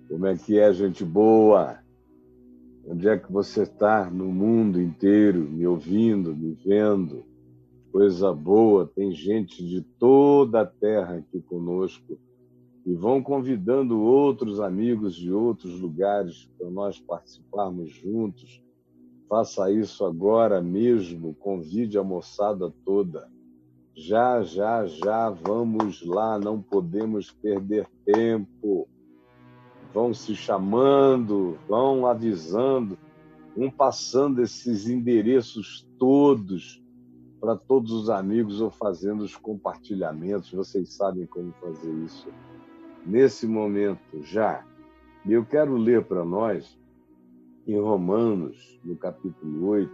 Como é que é, gente boa? Onde é que você está no mundo inteiro, me ouvindo, me vendo? Coisa boa, tem gente de toda a terra aqui conosco e vão convidando outros amigos de outros lugares para nós participarmos juntos. Faça isso agora mesmo, convide a moçada toda. Já, já, já, vamos lá, não podemos perder tempo. Vão se chamando, vão avisando, vão passando esses endereços todos para todos os amigos ou fazendo os compartilhamentos. Vocês sabem como fazer isso nesse momento já. E eu quero ler para nós em Romanos, no capítulo 8,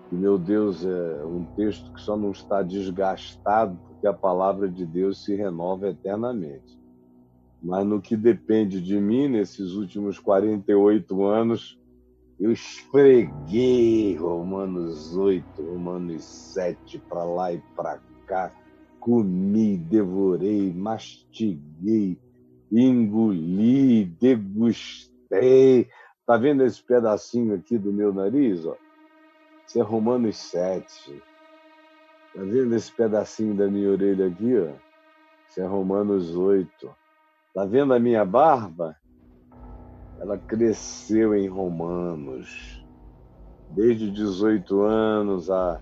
que, meu Deus, é um texto que só não está desgastado porque a palavra de Deus se renova eternamente. Mas no que depende de mim, nesses últimos 48 anos, eu esfreguei Romanos 8, Romanos 7, para lá e para cá, comi, devorei, mastiguei, engoli, degustei. Tá vendo esse pedacinho aqui do meu nariz? Ó? Isso é Romanos 7. Tá vendo esse pedacinho da minha orelha aqui? Ó? Isso é Romanos 8. Tá vendo a minha barba? Ela cresceu em Romanos. Desde 18 anos, a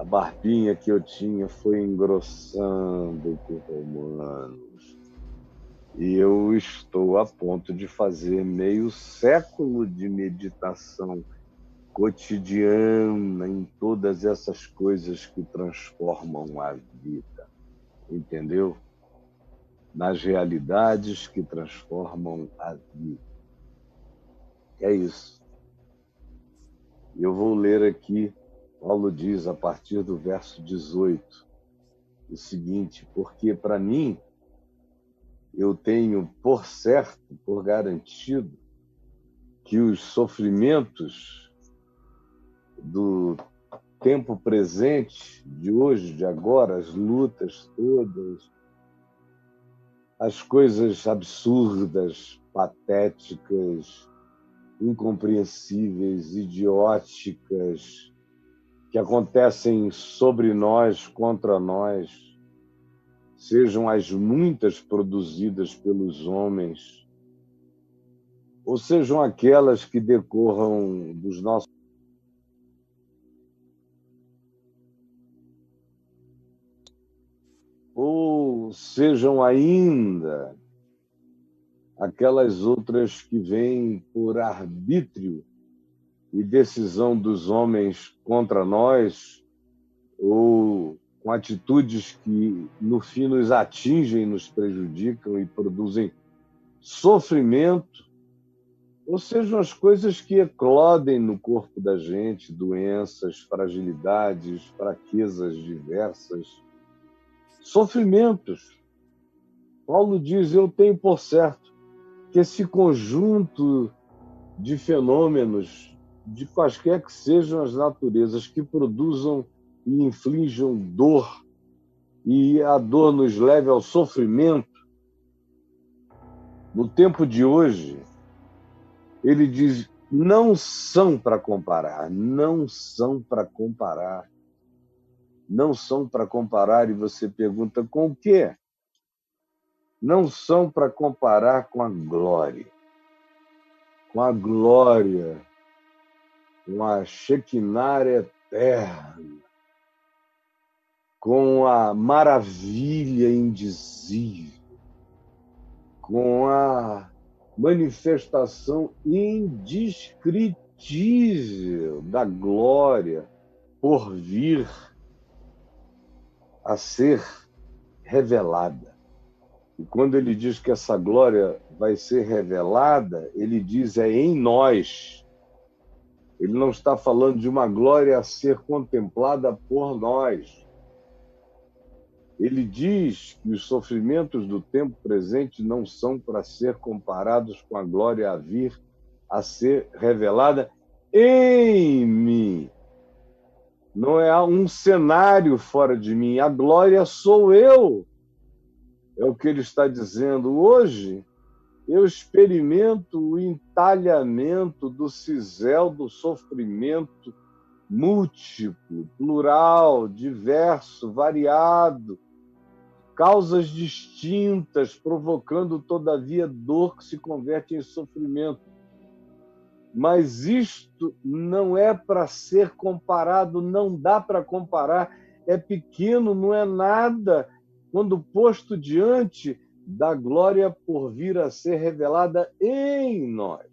barbinha que eu tinha foi engrossando com Romanos. E eu estou a ponto de fazer meio século de meditação cotidiana em todas essas coisas que transformam a vida. Entendeu? Nas realidades que transformam a vida. É isso. Eu vou ler aqui, Paulo diz, a partir do verso 18, o seguinte: porque para mim, eu tenho por certo, por garantido, que os sofrimentos do tempo presente, de hoje, de agora, as lutas todas, as coisas absurdas, patéticas, incompreensíveis, idióticas, que acontecem sobre nós, contra nós, sejam as muitas produzidas pelos homens, ou sejam aquelas que decorram dos nossos, ou sejam ainda aquelas outras que vêm por arbítrio e decisão dos homens contra nós, ou com atitudes que, no fim, nos atingem, nos prejudicam e produzem sofrimento, ou sejam as coisas que eclodem no corpo da gente, doenças, fragilidades, fraquezas diversas, sofrimentos. Paulo diz, eu tenho por certo que esse conjunto de fenômenos, de quaisquer que sejam as naturezas, que produzam e inflijam dor, e a dor nos leve ao sofrimento, no tempo de hoje, ele diz, não são para comparar, não são para comparar, não são para comparar, e você pergunta, com o quê? Não são para comparar com a glória, com a glória, com a Shekinah eterna, com a maravilha indizível, com a manifestação indescritível da glória por vir a ser revelada. E quando ele diz que essa glória vai ser revelada, ele diz é em nós. Ele não está falando de uma glória a ser contemplada por nós. Ele diz que os sofrimentos do tempo presente não são para ser comparados com a glória a vir a ser revelada em mim. Não é um cenário fora de mim. A glória sou eu. É o que ele está dizendo hoje. eu experimento o entalhamento do cisel do sofrimento múltiplo, plural, diverso, variado, causas distintas, provocando, todavia, dor que se converte em sofrimento. Mas isto não é para ser comparado, não dá para comparar, é pequeno, não é nada, quando posto diante da glória por vir a ser revelada em nós.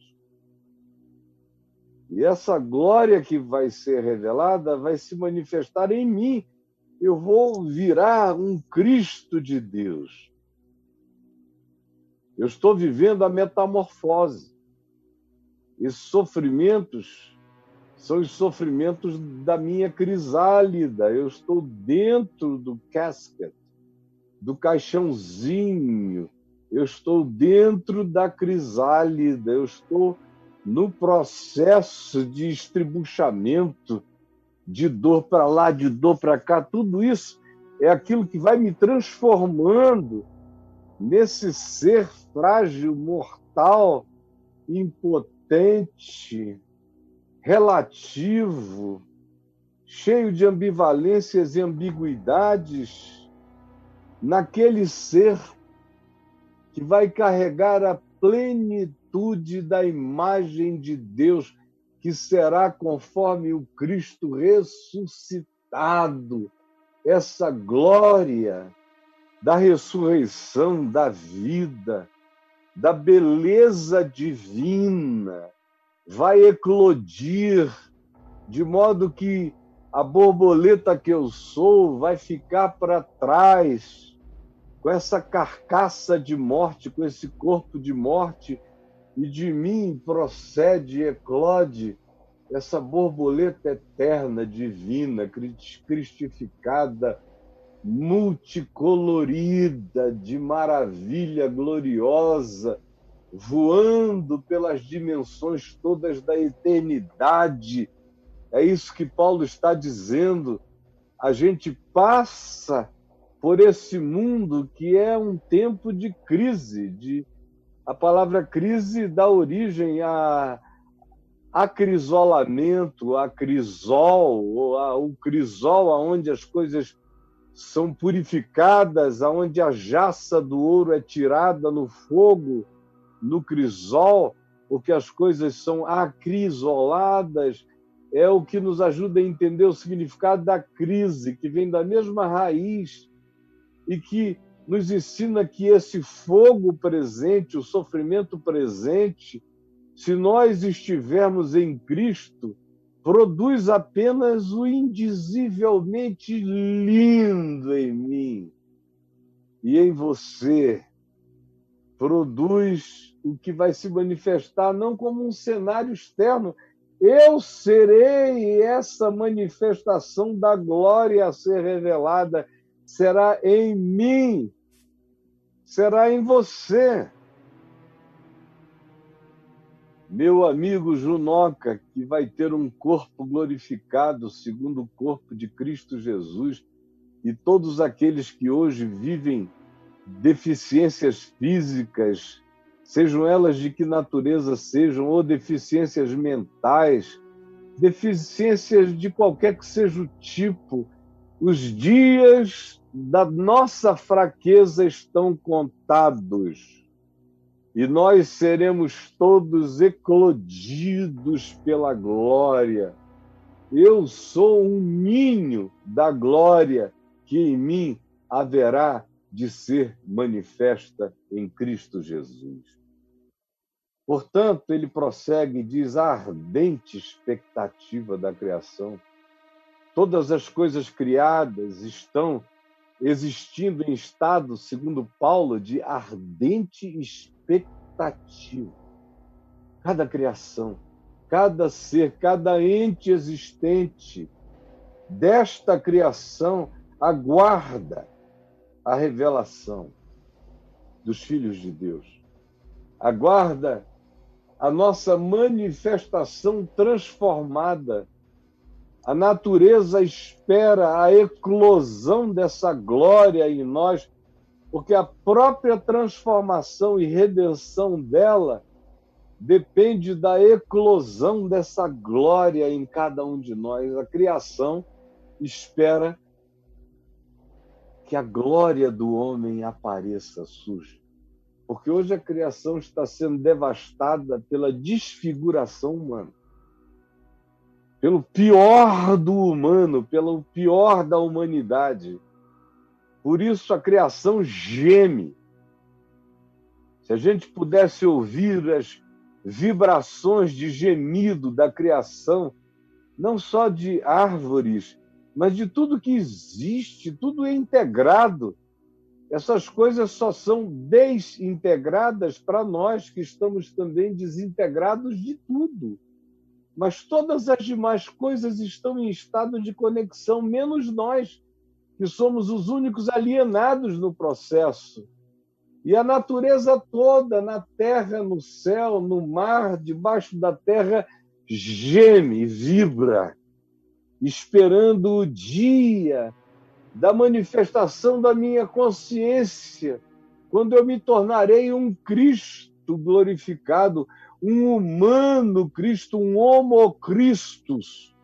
E essa glória que vai ser revelada vai se manifestar em mim. Eu vou virar um Cristo de Deus. Eu estou vivendo a metamorfose. Esses sofrimentos são os sofrimentos da minha crisálida. Eu estou dentro do casket, do caixãozinho. Eu estou dentro da crisálida. Eu estou no processo de estribuchamento, de dor para lá, de dor para cá. Tudo isso é aquilo que vai me transformando nesse ser frágil, mortal, impotente, relativo, cheio de ambivalências e ambiguidades, naquele ser que vai carregar a plenitude da imagem de Deus, que será conforme o Cristo ressuscitado, essa glória da ressurreição, da vida, da beleza divina, vai eclodir, de modo que a borboleta que eu sou vai ficar para trás, com essa carcaça de morte, com esse corpo de morte, e de mim procede e eclode essa borboleta eterna, divina, cristificada, multicolorida, de maravilha gloriosa, voando pelas dimensões todas da eternidade. É isso que Paulo está dizendo. A gente passa por esse mundo que é um tempo de crise. A palavra crise dá origem a acrisolamento, a crisol, o crisol, onde as coisas são purificadas, onde a jaça do ouro é tirada no fogo, no crisol, porque as coisas são acrisoladas. É o que nos ajuda a entender o significado da crise, que vem da mesma raiz e que nos ensina que esse fogo presente, o sofrimento presente, se nós estivermos em Cristo, produz apenas o indizivelmente lindo em mim e em você. Produz o que vai se manifestar não como um cenário externo. Eu serei essa manifestação da glória a ser revelada. Será em mim, será em você. Meu amigo Junoca, que vai ter um corpo glorificado segundo o corpo de Cristo Jesus, e todos aqueles que hoje vivem deficiências físicas, sejam elas de que natureza sejam, ou deficiências mentais, deficiências de qualquer que seja o tipo, os dias da nossa fraqueza estão contados. E nós seremos todos eclodidos pela glória. Eu sou um ninho da glória que em mim haverá de ser manifesta em Cristo Jesus. Portanto, ele prossegue e diz: a ardente expectativa da criação. Todas as coisas criadas estão existindo em estado, segundo Paulo, de ardente expectativa. Cada criação, cada ser, cada ente existente desta criação aguarda a revelação dos filhos de Deus. Aguarda a nossa manifestação transformada. A natureza espera a eclosão dessa glória em nós porque a própria transformação e redenção dela depende da eclosão dessa glória em cada um de nós. A criação espera que a glória do homem apareça, surja. Porque hoje a criação está sendo devastada pela desfiguração humana, pelo pior do humano, pelo pior da humanidade. Por isso a criação geme. Se a gente pudesse ouvir as vibrações de gemido da criação, não só de árvores, mas de tudo que existe, tudo é integrado. Essas coisas só são desintegradas para nós, que estamos também desintegrados de tudo. Mas todas as demais coisas estão em estado de conexão, menos nós, que somos os únicos alienados no processo. E a natureza toda, na terra, no céu, no mar, debaixo da terra, geme, vibra, esperando o dia da manifestação da minha consciência, quando eu me tornarei um Cristo glorificado, um humano Cristo, um Homo Christus,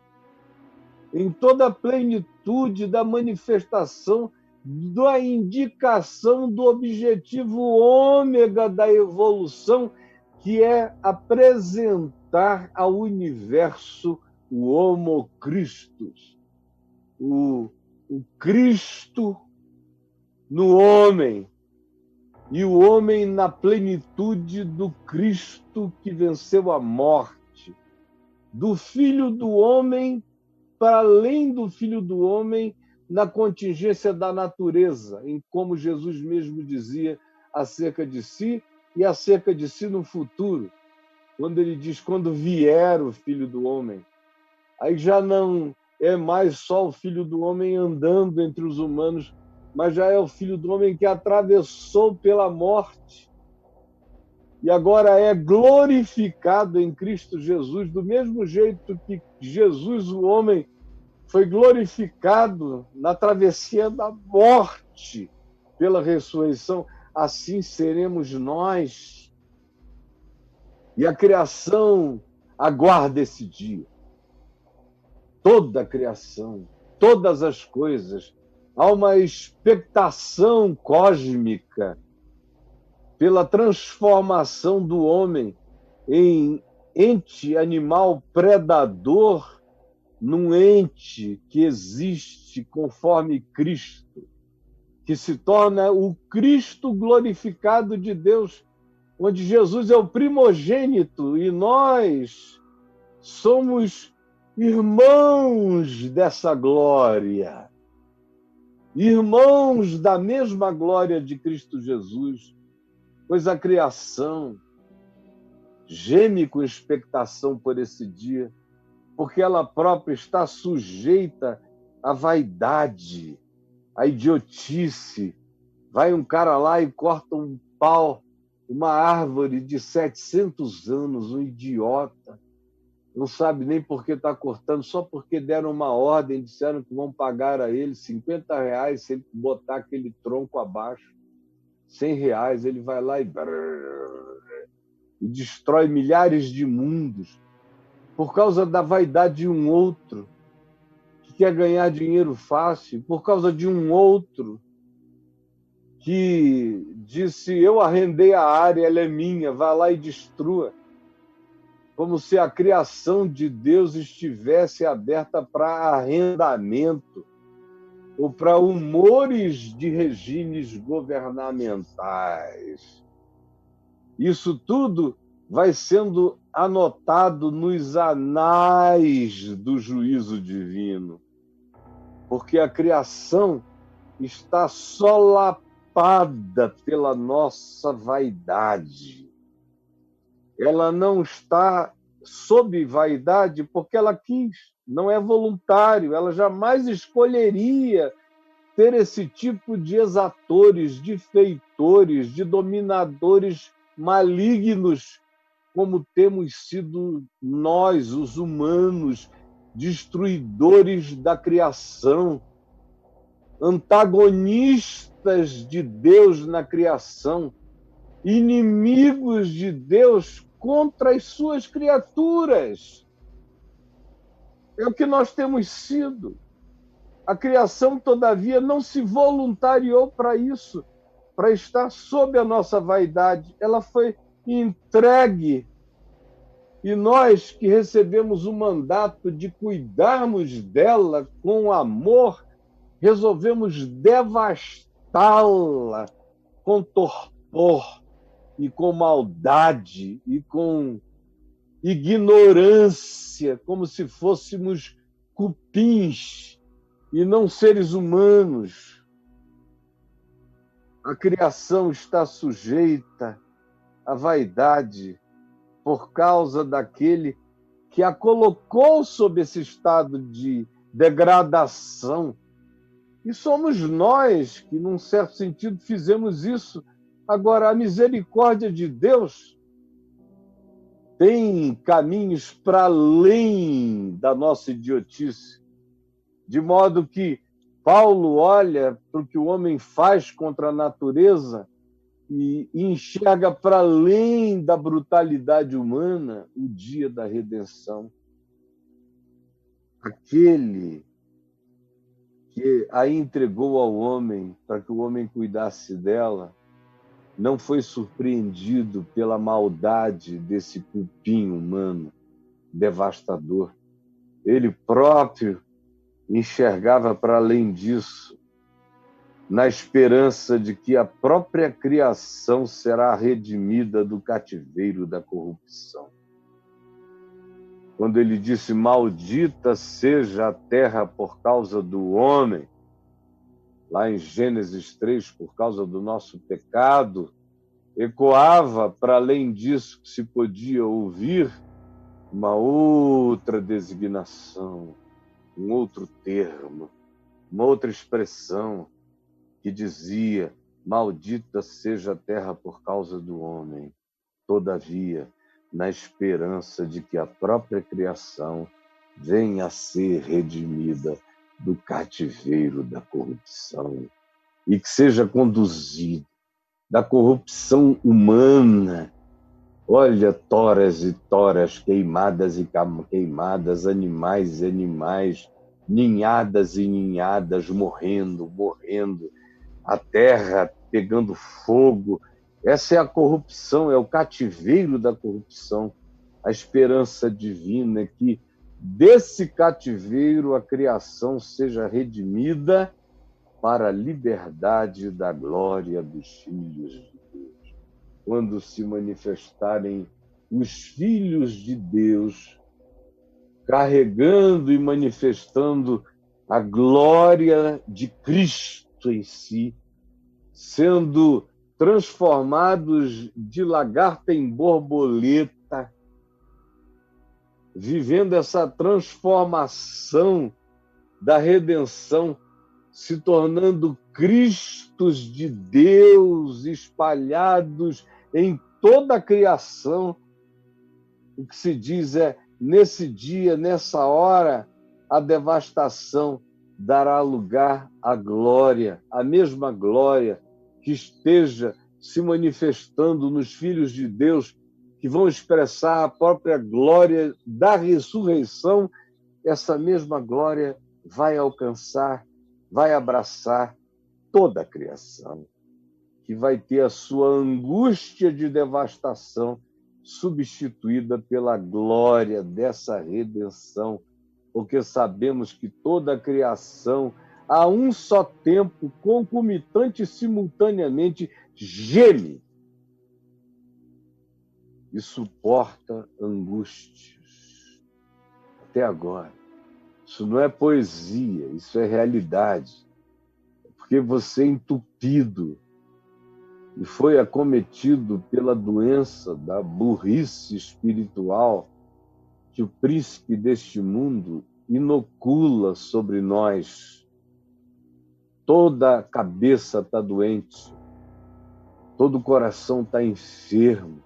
em toda a plenitude da manifestação, da indicação do objetivo ômega da evolução, que é apresentar ao universo o Homo Christus, o Cristo no homem, e o homem na plenitude do Cristo que venceu a morte, do Filho do Homem para além do Filho do Homem na contingência da natureza, em como Jesus mesmo dizia acerca de si e acerca de si no futuro, quando ele diz, quando vier o Filho do Homem. Aí já não é mais só o Filho do Homem andando entre os humanos, mas já é o Filho do Homem que atravessou pela morte e agora é glorificado em Cristo Jesus, do mesmo jeito que Jesus, o homem, foi glorificado na travessia da morte pela ressurreição, assim seremos nós. E a criação aguarda esse dia. Toda a criação, todas as coisas, há uma expectação cósmica pela transformação do homem em ente animal predador num ente que existe conforme Cristo, que se torna o Cristo glorificado de Deus, onde Jesus é o primogênito e nós somos irmãos dessa glória, irmãos da mesma glória de Cristo Jesus, pois a criação geme com expectação por esse dia, porque ela própria está sujeita à vaidade, à idiotice. Vai um cara lá e corta um pau, uma árvore de 700 anos, um idiota, não sabe nem por que está cortando, só porque deram uma ordem, disseram que vão pagar a ele R$50 se ele botar aquele tronco abaixo. R$100, ele vai lá e destrói milhares de mundos por causa da vaidade de um outro que quer ganhar dinheiro fácil, por causa de um outro que disse, eu arrendei a área, ela é minha, vá lá e destrua. Como se a criação de Deus estivesse aberta para arrendamento ou para humores de regimes governamentais. Isso tudo vai sendo anotado nos anais do juízo divino, porque a criação está solapada pela nossa vaidade. Ela não está sob vaidade porque ela quis, não é voluntário, ela jamais escolheria ter esse tipo de exatores, de feitores, de dominadores malignos, como temos sido nós, os humanos, destruidores da criação. antagonistas de Deus na criação, inimigos de Deus contra as suas criaturas. É o que nós temos sido. A criação, todavia, não se voluntariou para isso, para estar sob a nossa vaidade. Ela foi entregue. E nós que recebemos o mandato de cuidarmos dela com amor, resolvemos devastá-la com torpor e com maldade e com ignorância, como se fôssemos cupins e não seres humanos. A criação está sujeita à vaidade por causa daquele que a colocou sob esse estado de degradação. E somos nós que, num certo sentido, fizemos isso. Agora, a misericórdia de Deus tem caminhos para além da nossa idiotice, de modo que Paulo olha para o que o homem faz contra a natureza e enxerga para além da brutalidade humana o dia da redenção. Aquele que a entregou ao homem para que o homem cuidasse dela, não foi surpreendido pela maldade desse cupim humano devastador. Ele próprio enxergava para além disso, na esperança de que a própria criação será redimida do cativeiro da corrupção. Quando ele disse, maldita seja a terra por causa do homem, lá em Gênesis 3, por causa do nosso pecado, ecoava, para além disso que se podia ouvir, uma outra designação, um outro termo, uma outra expressão que dizia, maldita seja a terra por causa do homem. Todavia, na esperança de que a própria criação venha a ser redimida do cativeiro da corrupção e que seja conduzida da corrupção humana. Olha, toras e toras, queimadas e queimadas, animais e animais, ninhadas e ninhadas, morrendo, a terra pegando fogo. Essa é a corrupção, é o cativeiro da corrupção. A esperança divina é que desse cativeiro a criação seja redimida para a liberdade da glória dos filhos de Deus. Quando se manifestarem os filhos de Deus, carregando e manifestando a glória de Cristo em si, sendo transformados de lagarta em borboleta, vivendo essa transformação da redenção, se tornando Cristos de Deus espalhados em toda a criação. O que se diz é, nesse dia, nessa hora, a devastação dará lugar à glória, a mesma glória que esteja se manifestando nos filhos de Deus, que vão expressar a própria glória da ressurreição. Essa mesma glória vai alcançar, vai abraçar toda a criação, que vai ter a sua angústia de devastação substituída pela glória dessa redenção, porque sabemos que toda a criação, a um só tempo, concomitante e simultaneamente, geme e suporta angústias. Até agora. Isso não é poesia, isso é realidade. Porque você é entupido e foi acometido pela doença da burrice espiritual que o príncipe deste mundo inocula sobre nós. Toda a cabeça está doente, todo o coração está enfermo.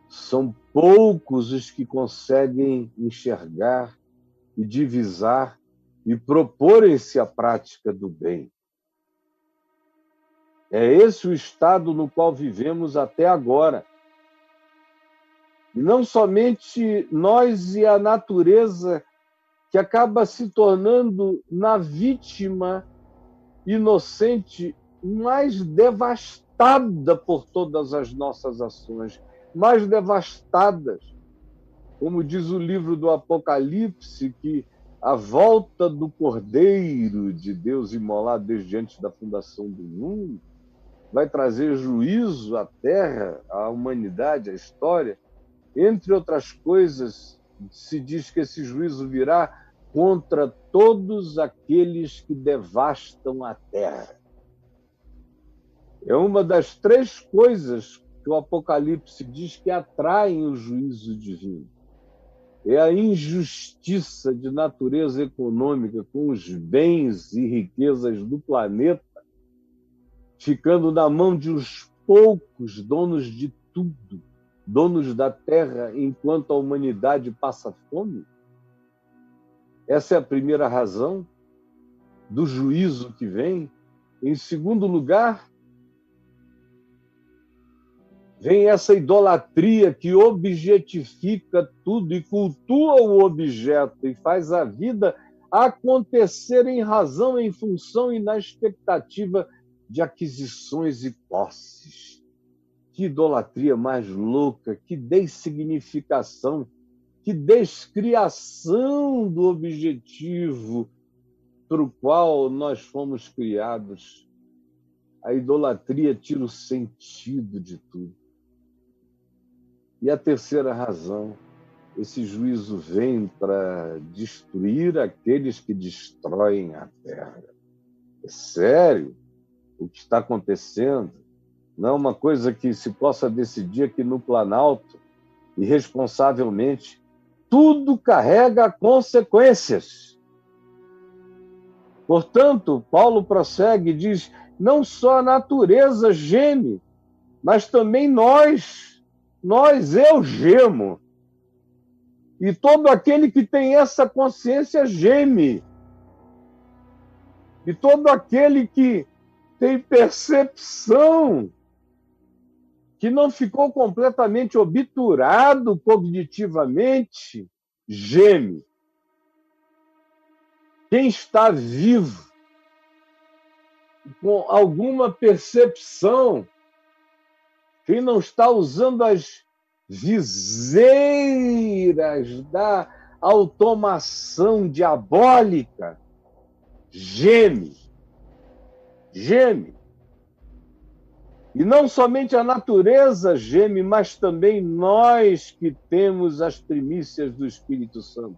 São poucos os que conseguem enxergar e divisar e proporem-se à prática do bem. É esse o estado no qual vivemos até agora. E não somente nós e a natureza, que acaba se tornando na vítima inocente mais devastada por todas as nossas ações, mais devastadas. Como diz o livro do Apocalipse, que a volta do Cordeiro de Deus imolado desde antes da fundação do mundo vai trazer juízo à terra, à humanidade, à história. Entre outras coisas, se diz que esse juízo virá contra todos aqueles que devastam a terra. É uma das 3 coisas que o Apocalipse diz que atraem o juízo divino. É a injustiça de natureza econômica com os bens e riquezas do planeta ficando na mão de uns poucos donos de tudo, donos da terra, enquanto a humanidade passa fome. Essa é a primeira razão do juízo que vem. Em segundo lugar, vem essa idolatria que objetifica tudo e cultua o objeto e faz a vida acontecer em razão, em função e na expectativa de aquisições e posses. Que idolatria mais louca, que dessignificação, que descriação do objetivo para o qual nós fomos criados. A idolatria tira o sentido de tudo. E a terceira razão, esse juízo vem para destruir aqueles que destroem a terra. É sério o que está acontecendo. Não é uma coisa que se possa decidir aqui no Planalto, irresponsavelmente. Tudo carrega consequências. Portanto, Paulo prossegue e diz, não só a natureza geme, mas também eu gemo. E todo aquele que tem essa consciência geme. E todo aquele que tem percepção, que não ficou completamente obturado cognitivamente, geme. Quem está vivo, com alguma percepção, quem não está usando as viseiras da automação diabólica, geme. Geme. E não somente a natureza geme, mas também nós que temos as primícias do Espírito Santo.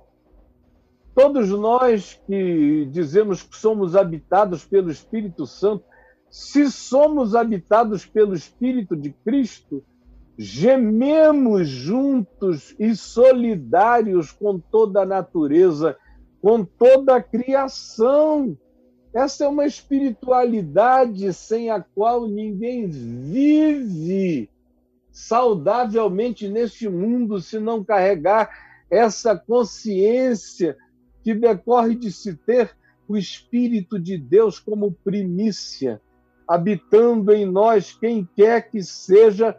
Todos nós que dizemos que somos habitados pelo Espírito Santo, se somos habitados pelo Espírito de Cristo, gememos juntos e solidários com toda a natureza, com toda a criação. Essa é uma espiritualidade sem a qual ninguém vive saudavelmente neste mundo se não carregar essa consciência que decorre de se ter o Espírito de Deus como primícia, habitando em nós, quem quer que seja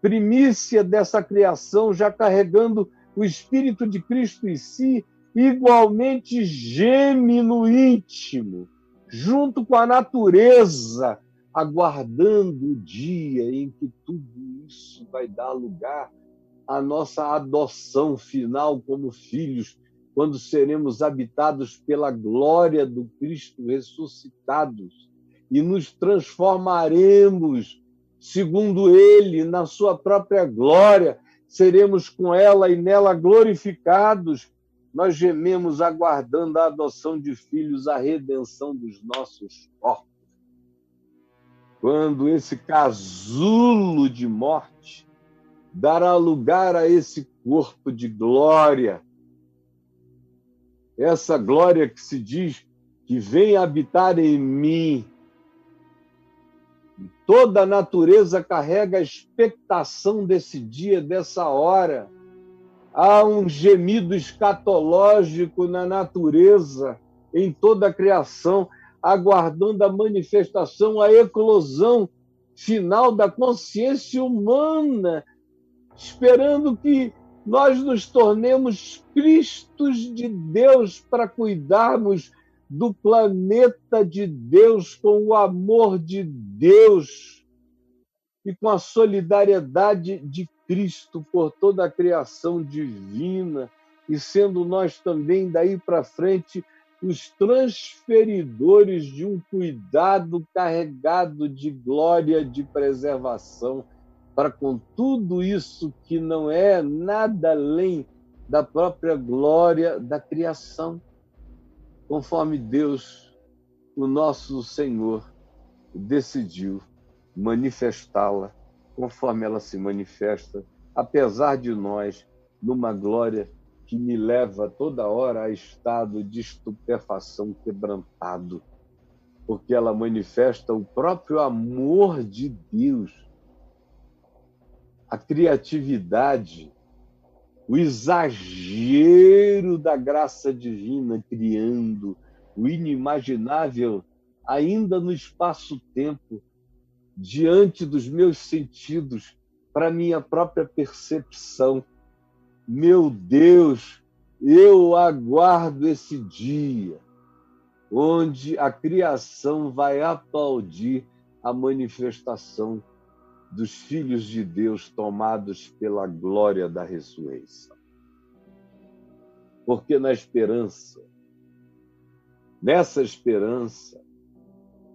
primícia dessa criação, já carregando o Espírito de Cristo em si, igualmente geme no íntimo, junto com a natureza, aguardando o dia em que tudo isso vai dar lugar à nossa adoção final como filhos, quando seremos habitados pela glória do Cristo ressuscitados e nos transformaremos, segundo Ele, na sua própria glória, seremos com ela e nela glorificados. Nós gememos aguardando a adoção de filhos, a redenção dos nossos corpos. Quando esse casulo de morte dará lugar a esse corpo de glória, essa glória que se diz que vem habitar em mim. Toda a natureza carrega a expectação desse dia, dessa hora. Há um gemido escatológico na natureza, em toda a criação. aguardando a manifestação, a eclosão final da consciência humana, esperando que nós nos tornemos Cristos de Deus para cuidarmos do planeta de Deus com o amor de Deus e com a solidariedade de Cristo por toda a criação divina, e sendo nós também, daí para frente, os transferidores de um cuidado carregado de glória, de preservação, para com tudo isso que não é nada além da própria glória da criação, conforme Deus, o nosso Senhor, decidiu manifestá-la, conforme ela se manifesta, apesar de nós, numa glória que me leva toda hora a estado de estupefação quebrantado, porque ela manifesta o próprio amor de Deus, a criatividade, o exagero da graça divina criando o inimaginável ainda no espaço-tempo, diante dos meus sentidos, para minha própria percepção. Meu Deus, eu aguardo esse dia onde a criação vai aplaudir a manifestação dos filhos de Deus tomados pela glória da ressurreição. Porque nessa esperança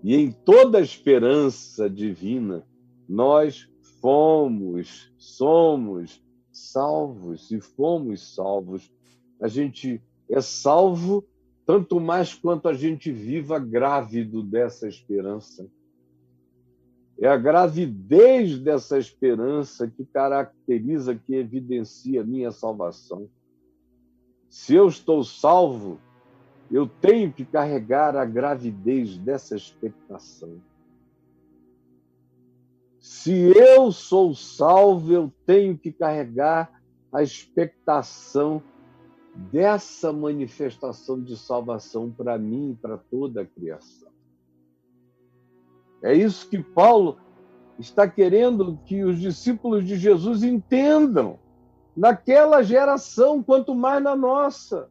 e em toda a esperança divina, nós somos salvos e fomos salvos. A gente é salvo tanto mais quanto a gente viva grávido dessa esperança. É a gravidez dessa esperança que caracteriza, que evidencia a minha salvação. Se eu estou salvo, eu tenho que carregar a gravidez dessa expectação. Se eu sou salvo, eu tenho que carregar a expectação dessa manifestação de salvação para mim e para toda a criação. É isso que Paulo está querendo que os discípulos de Jesus entendam naquela geração, quanto mais na nossa.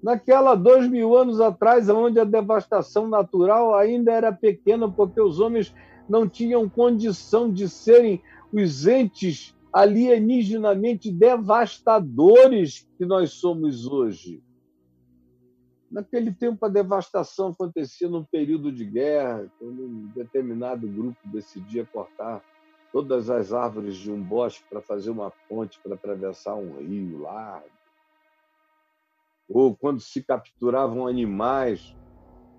Naquela 2000 anos atrás, onde a devastação natural ainda era pequena, porque os homens não tinham condição de serem os entes alienígenamente devastadores que nós somos hoje. Naquele tempo, a devastação acontecia num período de guerra, quando um determinado grupo decidia cortar todas as árvores de um bosque para fazer uma ponte para atravessar um rio largo. Ou quando se capturavam animais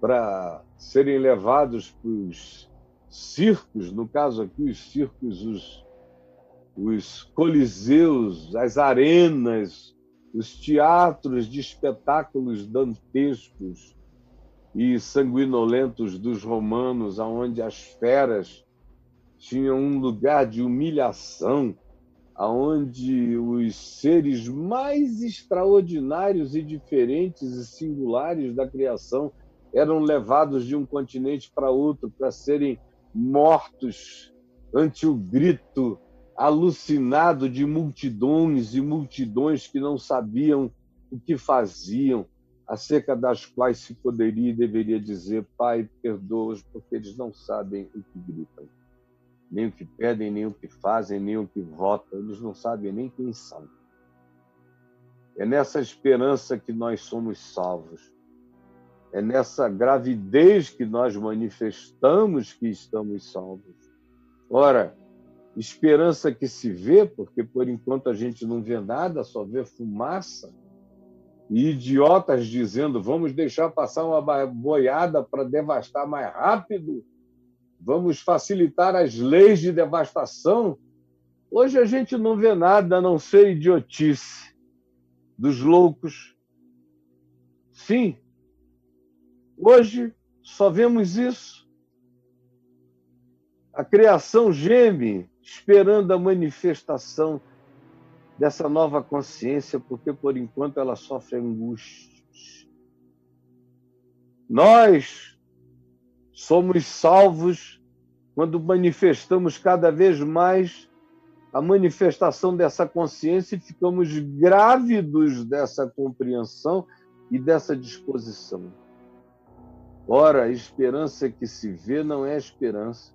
para serem levados para os circos, no caso aqui os circos, os coliseus, as arenas, os teatros de espetáculos dantescos e sanguinolentos dos romanos, onde as feras tinham um lugar de humilhação, onde os seres mais extraordinários e diferentes e singulares da criação eram levados de um continente para outro para serem mortos ante o grito alucinado de multidões e multidões que não sabiam o que faziam, acerca das quais se poderia e deveria dizer: Pai, perdoa-os, porque eles não sabem o que gritam, nem o que pedem, nem o que fazem, nem o que votam, eles não sabem nem quem são. É nessa esperança que nós somos salvos. É nessa gravidez que nós manifestamos que estamos salvos. Ora, esperança que se vê, porque por enquanto a gente não vê nada, só vê fumaça, e idiotas dizendo: vamos deixar passar uma boiada para devastar mais rápido, vamos facilitar as leis de devastação. Hoje a gente não vê nada a não ser idiotice dos loucos. Sim, hoje só vemos isso. A criação geme esperando a manifestação dessa nova consciência, porque por enquanto ela sofre angústias. Nós Somos salvos quando manifestamos cada vez mais a manifestação dessa consciência e ficamos grávidos dessa compreensão e dessa disposição. Ora, a esperança que se vê não é esperança.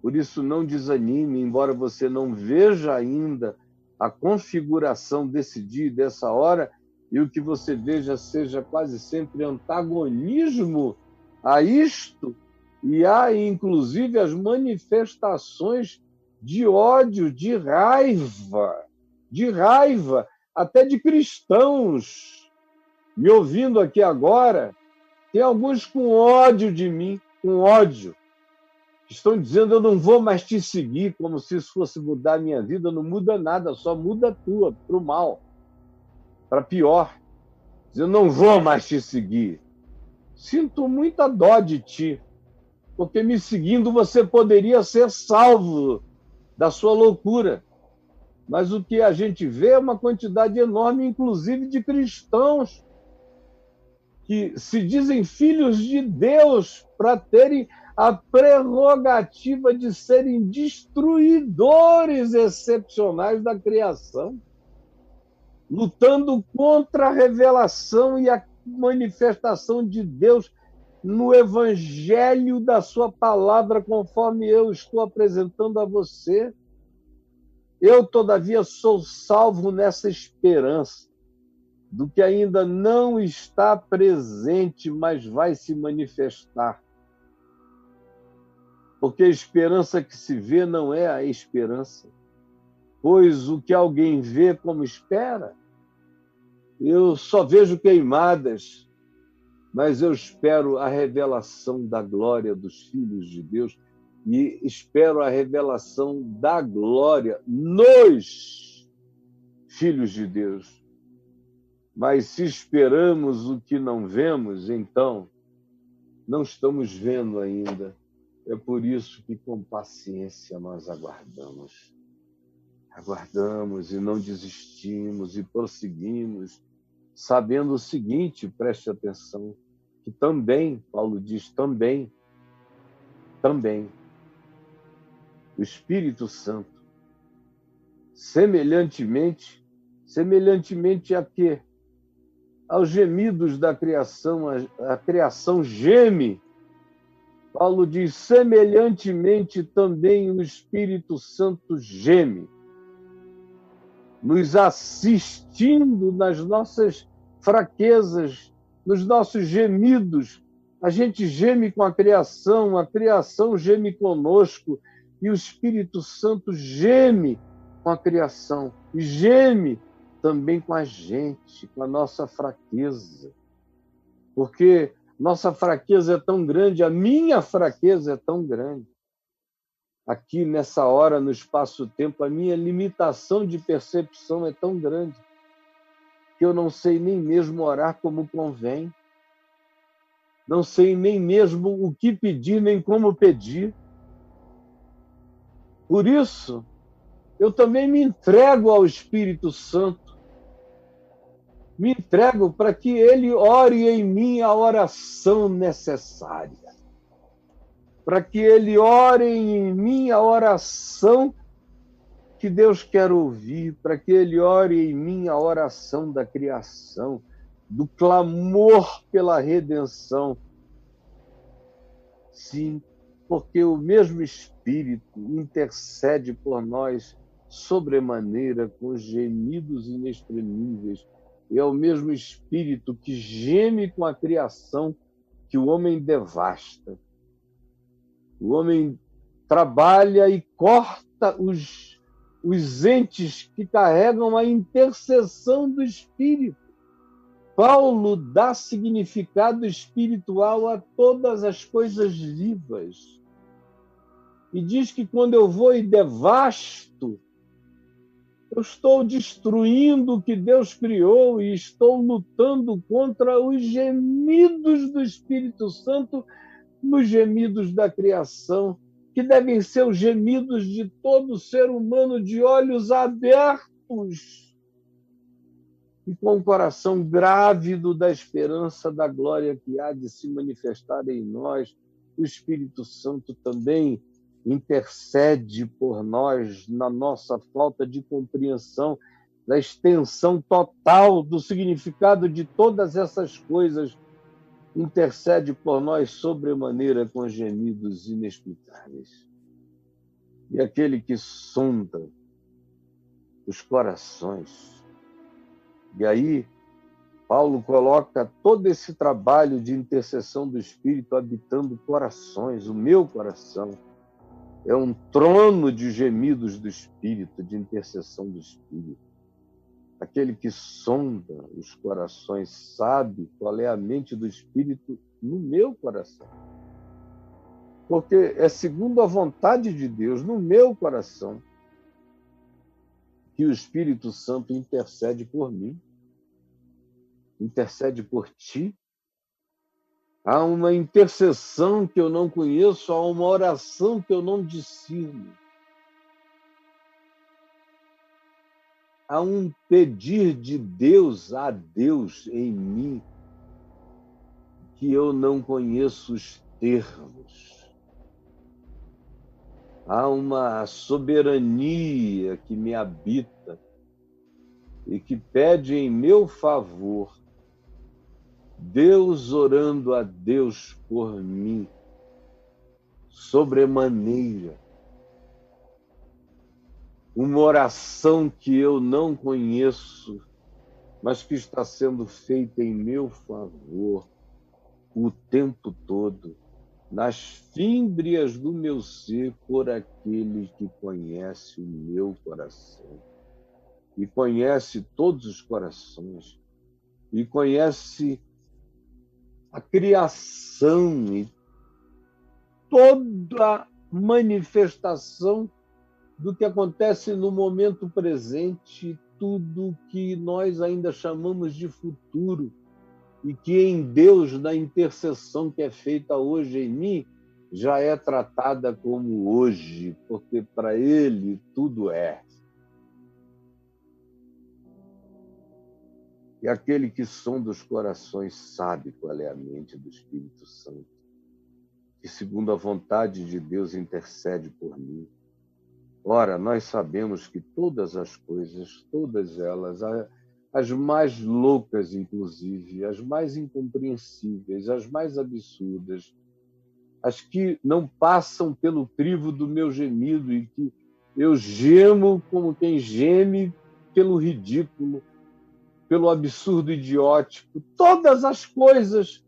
Por isso, não desanime, embora você não veja ainda a configuração desse dia e dessa hora, e o que você veja seja quase sempre antagonismo a isto, e há, inclusive, as manifestações de ódio, de raiva, até de cristãos. Me ouvindo aqui agora, tem alguns com ódio de mim, com ódio. Estão dizendo, eu não vou mais te seguir, como se isso fosse mudar a minha vida. Não muda nada, só muda a tua, para o mal, para pior. Eu não vou mais te seguir. Sinto muita dó de ti, porque me seguindo você poderia ser salvo da sua loucura. Mas o que a gente vê é uma quantidade enorme, inclusive de cristãos, que se dizem filhos de Deus para terem a prerrogativa de serem destruidores excepcionais da criação, lutando contra a revelação e a manifestação de Deus no evangelho da sua palavra, conforme eu estou apresentando a você. Eu, todavia, sou salvo nessa esperança do que ainda não está presente, mas vai se manifestar. Porque a esperança que se vê não é a esperança, pois o que alguém vê como espera, eu só vejo queimadas, mas eu espero a revelação da glória dos filhos de Deus e espero a revelação da glória nos filhos de Deus. Mas se esperamos o que não vemos, então não estamos vendo ainda. É por isso que com paciência nós aguardamos. Aguardamos e não desistimos e prosseguimos, sabendo o seguinte, preste atenção, que também, Paulo diz, também, o Espírito Santo, semelhantemente a quê? Aos gemidos da criação, a criação geme. Paulo diz, semelhantemente também o Espírito Santo geme, nos assistindo nas nossas fraquezas, nos nossos gemidos. A gente geme com a criação geme conosco, e o Espírito Santo geme com a criação, e geme também com a gente, com a nossa fraqueza. Porque nossa fraqueza é tão grande, a minha fraqueza é tão grande. Aqui, nessa hora, no espaço-tempo, a minha limitação de percepção é tão grande que eu não sei nem mesmo orar como convém. Não sei nem mesmo o que pedir, nem como pedir. Por isso, eu também me entrego ao Espírito Santo. Me entrego para que ele ore em mim a oração necessária. Para que ele ore em mim a oração que Deus quer ouvir, para que ele ore em mim a oração da criação, do clamor pela redenção. Sim, porque o mesmo Espírito intercede por nós sobremaneira com gemidos inexprimíveis. E é o mesmo Espírito que geme com a criação que o homem devasta. O homem trabalha e corta os entes que carregam a intercessão do Espírito. Paulo dá significado espiritual a todas as coisas vivas. E diz que quando eu vou e devasto, eu estou destruindo o que Deus criou e estou lutando contra os gemidos do Espírito Santo nos gemidos da criação, que devem ser os gemidos de todo ser humano de olhos abertos e com o coração grávido da esperança da glória que há de se manifestar em nós o Espírito Santo também intercede por nós na nossa falta de compreensão da extensão total do significado de todas essas coisas. Intercede por nós sobremaneira com gemidos inexplicáveis. E aquele que sonda os corações. E aí, Paulo coloca todo esse trabalho de intercessão do Espírito habitando corações. O meu coração é um trono de gemidos do Espírito, de intercessão do Espírito. Aquele que sonda os corações sabe qual é a mente do Espírito no meu coração. Porque é segundo a vontade de Deus no meu coração que o Espírito Santo intercede por mim, intercede por ti. Há uma intercessão que eu não conheço, há uma oração que eu não discerno. Há um pedir de Deus a Deus em mim que eu não conheço os termos. Há uma soberania que me habita e que pede em meu favor, Deus orando a Deus por mim, sobremaneira. Uma oração que eu não conheço, mas que está sendo feita em meu favor o tempo todo, nas fímbrias do meu ser, por aquele que conhece o meu coração, e conhece todos os corações, e conhece a criação e toda manifestação do que acontece no momento presente, tudo que nós ainda chamamos de futuro, e que em Deus, na intercessão que é feita hoje em mim, já é tratada como hoje, porque para Ele tudo é. E aquele que sonda os corações sabe qual é a mente do Espírito Santo, que segundo a vontade de Deus intercede por mim. Ora, nós sabemos que todas as coisas, todas elas, as mais loucas, inclusive, as mais incompreensíveis, as mais absurdas, as que não passam pelo crivo do meu gemido e que eu gemo como quem geme pelo ridículo, pelo absurdo idiótico. Todas as coisas,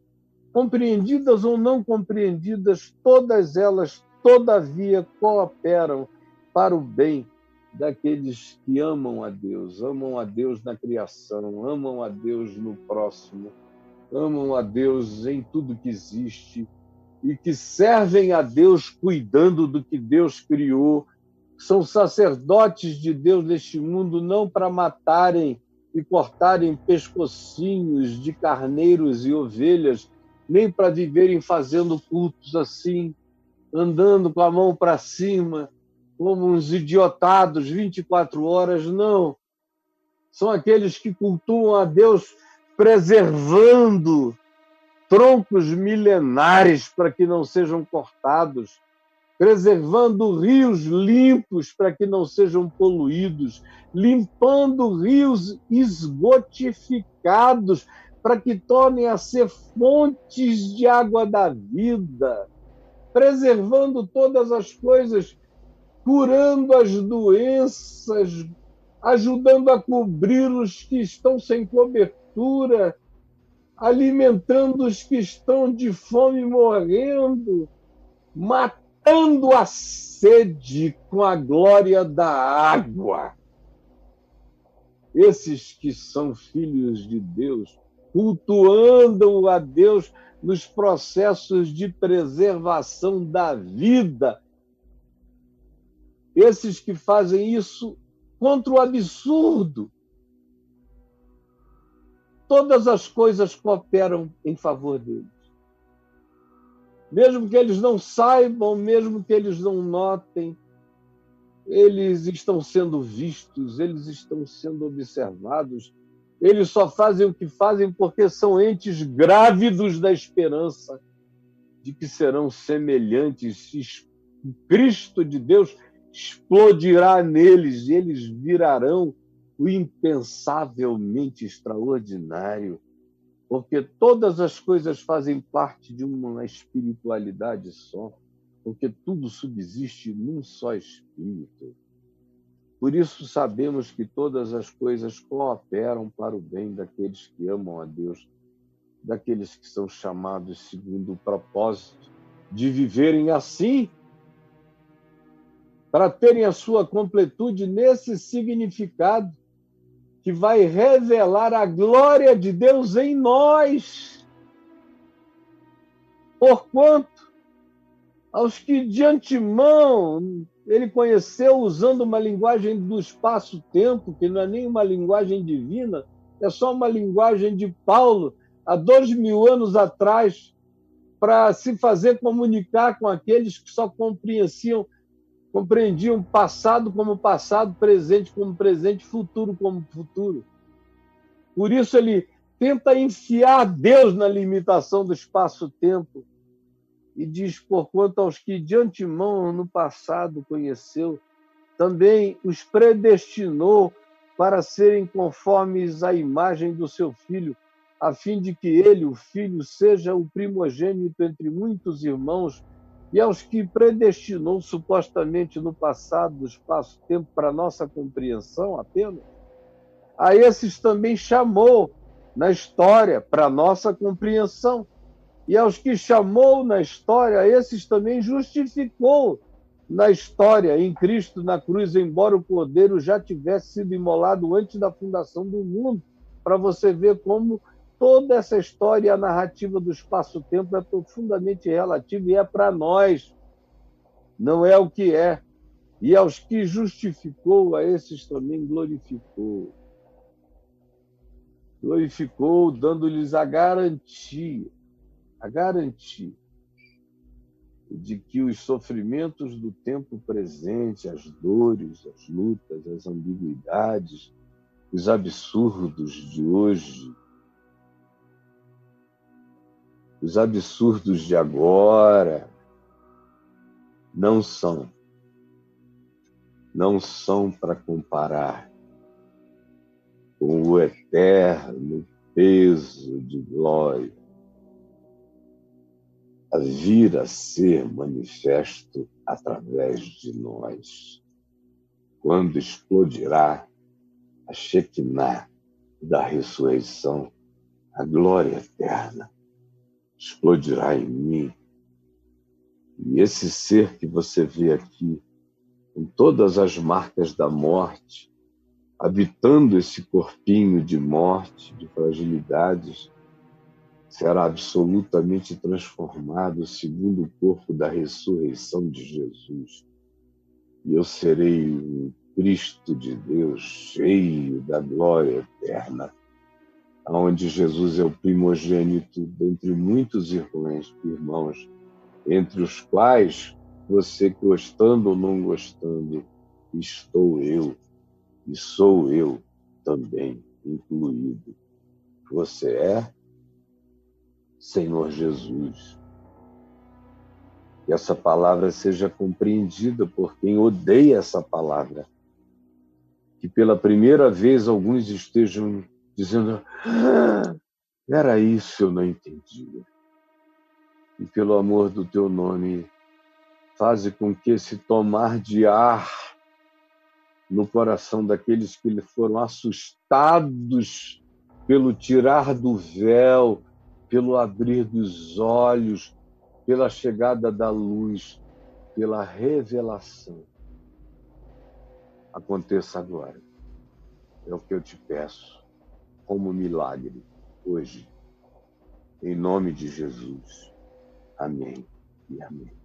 compreendidas ou não compreendidas, todas elas, todavia, cooperam para o bem daqueles que amam a Deus na criação, amam a Deus no próximo, amam a Deus em tudo que existe e que servem a Deus cuidando do que Deus criou. São sacerdotes de Deus neste mundo, não para matarem e cortarem pescocinhos de carneiros e ovelhas, nem para viverem fazendo cultos assim, andando com a mão para cima, como uns idiotados, 24 horas, não. São aqueles que cultuam a Deus preservando troncos milenares para que não sejam cortados, preservando rios limpos para que não sejam poluídos, limpando rios esgotificados para que tornem a ser fontes de água da vida, preservando todas as coisas, curando as doenças, ajudando a cobrir os que estão sem cobertura, alimentando os que estão de fome morrendo, matando a sede com a glória da água. Esses que são filhos de Deus, cultuando a Deus nos processos de preservação da vida. Esses que fazem isso contra o absurdo. Todas as coisas cooperam em favor deles. Mesmo que eles não saibam, mesmo que eles não notem, eles estão sendo vistos, eles estão sendo observados. Eles só fazem o que fazem porque são entes grávidos da esperança. de que serão semelhantes. O Cristo de Deus explodirá neles e eles virarão o impensavelmente extraordinário, porque todas as coisas fazem parte de uma espiritualidade só, porque tudo subsiste num só Espírito. Por isso sabemos que todas as coisas cooperam para o bem daqueles que amam a Deus, daqueles que são chamados segundo o propósito de viverem assim, para terem a sua completude nesse significado que vai revelar a glória de Deus em nós. Porquanto, aos que de antemão ele conheceu usando uma linguagem do espaço-tempo, que não é nem uma linguagem divina, é só uma linguagem de Paulo, há 2000 anos atrás, para se fazer comunicar com aqueles que só compreendiam passado como passado, presente como presente, futuro como futuro. Por isso ele tenta enfiar Deus na limitação do espaço-tempo e diz, porquanto aos que de antemão no passado conheceu, também os predestinou para serem conformes à imagem do seu Filho, a fim de que ele, o Filho, seja o primogênito entre muitos irmãos. E aos que predestinou supostamente no passado, do espaço-tempo, para nossa compreensão apenas, a esses também chamou na história para nossa compreensão. E aos que chamou na história, a esses também justificou na história, em Cristo, na cruz, embora o Cordeiro já tivesse sido imolado antes da fundação do mundo, para você ver como toda essa história, a narrativa do espaço-tempo é profundamente relativa e é para nós, não é o que é. E aos que justificou, a esses também glorificou. Glorificou, dando-lhes a garantia de que os sofrimentos do tempo presente, as dores, as lutas, as ambiguidades, os absurdos de hoje, os absurdos de agora, não são para comparar com o eterno peso de glória a vir a ser manifesto através de nós, quando explodirá a Shekinah da ressurreição, a glória eterna, explodirá em mim. E esse ser que você vê aqui, com todas as marcas da morte, habitando esse corpinho de morte, de fragilidades, será absolutamente transformado segundo o corpo da ressurreição de Jesus. E eu serei um Cristo de Deus cheio da glória eterna, onde Jesus é o primogênito dentre muitos irmãos, entre os quais você, gostando ou não gostando, estou eu, e sou eu também incluído. Você é Senhor Jesus. Que essa palavra seja compreendida por quem odeia essa palavra. Que pela primeira vez alguns estejam dizendo: era isso, eu não entendia. E pelo amor do teu nome, faze com que esse tomar de ar no coração daqueles que foram assustados pelo tirar do véu, pelo abrir dos olhos, pela chegada da luz, pela revelação, aconteça agora. É o que eu te peço, como milagre, hoje, em nome de Jesus. Amém e amém.